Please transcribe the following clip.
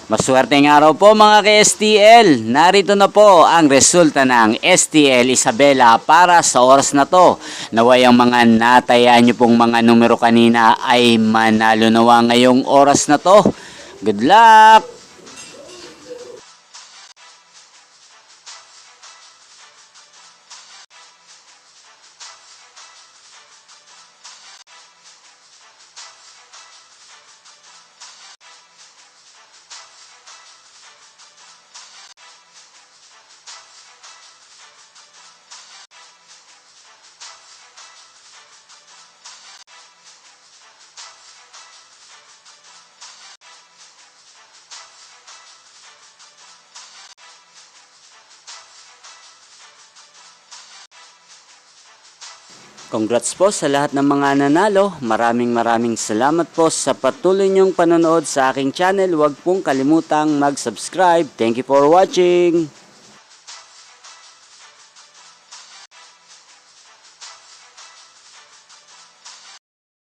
Maswerteng araw po mga ka-STL. Narito na po ang resulta ng STL Isabela para sa oras na to. Naway ang mga nataya nyo pong mga numero kanina ay manalo nawa ngayong oras na to. Good luck! Congrats po sa lahat ng mga nanalo. Maraming salamat po sa patuloy niyong panonood sa aking channel. Huwag pong kalimutang mag-subscribe. Thank you for watching.